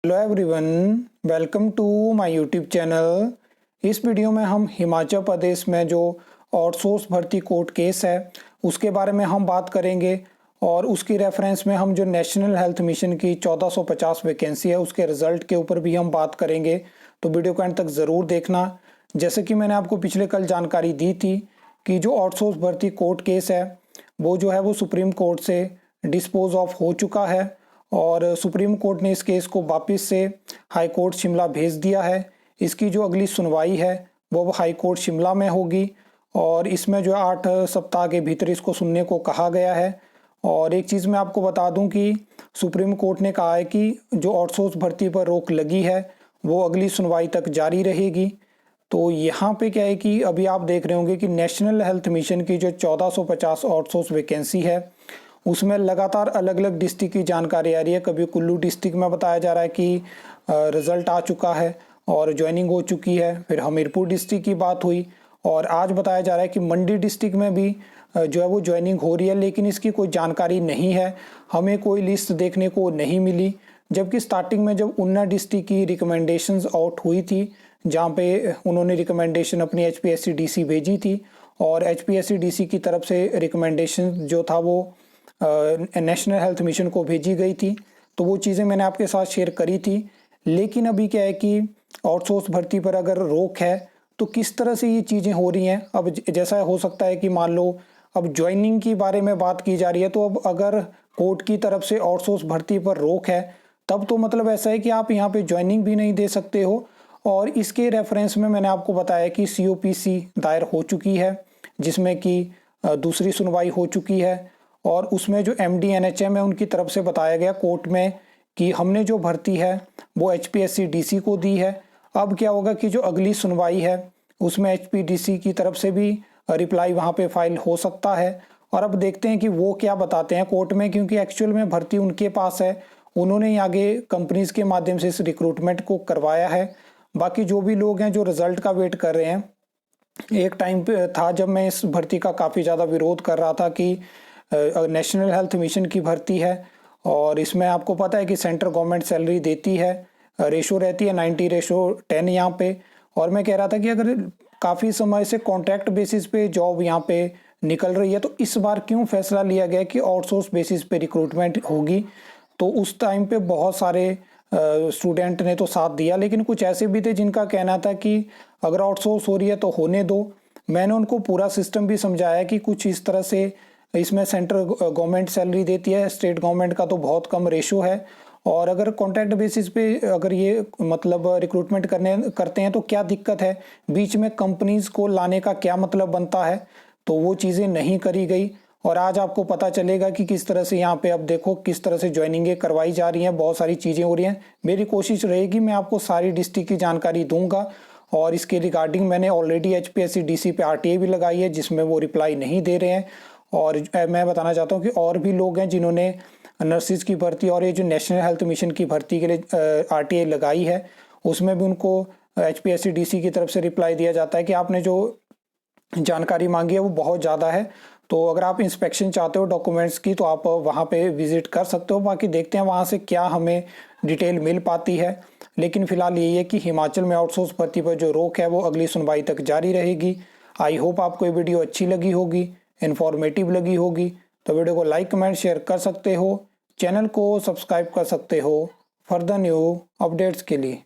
Hello everyone, welcome to my YouTube channel. इस video में हम हिमाचल प्रदेश में जो आउटसोर्स भर्ती कोर्ट केस है उसके बारे में हम बात करेंगे और उसकी रेफरेंस में हम जो नेशनल हेल्थ मिशन की 1450 वैकेंसी है उसके रिजल्ट के ऊपर भी हम बात करेंगे। तो वीडियो को एंड तक ज़रूर देखना। जैसे कि मैंने आपको पिछले कल जानकारी दी थी कि जो आउटसोर्स भर्ती कोर्ट केस है वो जो है वो सुप्रीम कोर्ट से डिस्पोज ऑफ हो चुका है और सुप्रीम कोर्ट ने इस केस को वापस से हाई कोर्ट शिमला भेज दिया है। इसकी जो अगली सुनवाई है वो हाई कोर्ट शिमला में होगी और इसमें जो 8 सप्ताह के भीतर इसको सुनने को कहा गया है। और एक चीज़ मैं आपको बता दूं कि सुप्रीम कोर्ट ने कहा है कि जो आउटसोर्स भर्ती पर रोक लगी है वो अगली सुनवाई तक जारी रहेगी। तो यहाँ पे क्या है कि अभी आप देख रहे होंगे कि नेशनल हेल्थ मिशन की जो 1450 आउटसोर्स वैकेंसी है उसमें लगातार अलग अलग डिस्ट्रिक्ट की जानकारी आ रही है। कभी कुल्लू डिस्ट्रिक्ट में बताया जा रहा है कि रिज़ल्ट आ चुका है और ज्वाइनिंग हो चुकी है, फिर हमीरपुर डिस्ट्रिक्ट की बात हुई और आज बताया जा रहा है कि मंडी डिस्ट्रिक्ट में भी जो है वो ज्वाइनिंग हो रही है, लेकिन इसकी कोई जानकारी नहीं है, हमें कोई लिस्ट देखने को नहीं मिली। जबकि स्टार्टिंग में जब ऊना डिस्ट्रिक्ट की रिकमेंडेशंस आउट हुई थी जहाँ पे उन्होंने रिकमेंडेशन अपनी HPSC-DC भेजी थी और HPSC-DC की तरफ से रिकमेंडेशन जो था वो नेशनल हेल्थ मिशन को भेजी गई थी, तो वो चीज़ें मैंने आपके साथ शेयर करी थी। लेकिन अभी क्या है कि आउटसोर्स भर्ती पर अगर रोक है तो किस तरह से ये चीज़ें हो रही हैं। अब जैसा हो सकता है कि मान लो अब ज्वाइनिंग के बारे में बात की जा रही है, तो अब अगर कोर्ट की तरफ से आउटसोर्स भर्ती पर रोक है तब तो मतलब ऐसा है कि आप यहाँ पे ज्वाइनिंग भी नहीं दे सकते हो। और इसके रेफरेंस में मैंने आपको बताया कि COPC दायर हो चुकी है जिसमें कि दूसरी सुनवाई हो चुकी है और उसमें जो MD NHM है उनकी तरफ से बताया गया कोर्ट में कि हमने जो भर्ती है वो HPSC-DC को दी है। अब क्या होगा कि जो अगली सुनवाई है उसमें HPDC की तरफ से भी रिप्लाई वहाँ पे फाइल हो सकता है और अब देखते हैं कि वो क्या बताते हैं कोर्ट में, क्योंकि एक्चुअल में भर्ती उनके पास है, उन्होंने ही आगे कंपनीज के माध्यम से इस रिक्रूटमेंट को करवाया है। बाकी जो भी लोग हैं जो रिजल्ट का वेट कर रहे हैं, एक टाइम पे था जब मैं इस भर्ती का काफ़ी ज़्यादा विरोध कर रहा था कि नेशनल हेल्थ मिशन की भर्ती है और इसमें आपको पता है कि सेंट्रल गवर्नमेंट सैलरी देती है, रेशो रहती है 90:10 यहाँ पे। और मैं कह रहा था कि अगर काफ़ी समय से कॉन्ट्रैक्ट बेसिस पे जॉब यहाँ पे निकल रही है तो इस बार क्यों फैसला लिया गया कि आउटसोर्स बेसिस पे रिक्रूटमेंट होगी। तो उस टाइम पे बहुत सारे स्टूडेंट ने तो साथ दिया, लेकिन कुछ ऐसे भी थे जिनका कहना था कि अगर आउटसोर्स हो रही है तो होने दो। मैंने उनको पूरा सिस्टम भी समझाया कि कुछ इस तरह से इसमें सेंट्रल गवर्नमेंट सैलरी देती है, स्टेट गवर्नमेंट का तो बहुत कम रेशो है और अगर कॉन्ट्रैक्ट बेसिस पे अगर ये मतलब रिक्रूटमेंट करते हैं तो क्या दिक्कत है, बीच में कंपनीज को लाने का क्या मतलब बनता है। तो वो चीज़ें नहीं करी गई और आज आपको पता चलेगा कि किस तरह से यहाँ पे अब देखो किस तरह से ज्वाइनिंगें करवाई जा रही हैं, बहुत सारी चीज़ें हो रही हैं। मेरी कोशिश रहेगी मैं आपको सारी डिस्ट्रिक्ट की जानकारी दूंगा और इसके रिगार्डिंग मैंने ऑलरेडी HPSC-DC पे RTA भी लगाई है जिसमें वो रिप्लाई नहीं दे रहे हैं। और मैं बताना चाहता हूँ कि और भी लोग हैं जिन्होंने नर्सिस की भर्ती और ये जो नेशनल हेल्थ मिशन की भर्ती के लिए RTA लगाई है उसमें भी उनको HPSC-DC की तरफ से रिप्लाई दिया जाता है कि आपने जो जानकारी मांगी है वो बहुत ज़्यादा है, तो अगर आप इंस्पेक्शन चाहते हो डॉक्यूमेंट्स की तो आप वहाँ पे विजिट कर सकते हो। बाकी देखते हैं वहाँ से क्या हमें डिटेल मिल पाती है। लेकिन फिलहाल यही है कि हिमाचल में आउटसोर्स भर्ती पर जो रोक है वो अगली सुनवाई तक जारी रहेगी। आई होप आपको ये वीडियो अच्छी लगी होगी, इन्फॉर्मेटिव लगी होगी। तो वीडियो को लाइक कमेंट शेयर कर सकते हो, चैनल को सब्सक्राइब कर सकते हो फर्दर न्यू अपडेट्स के लिए।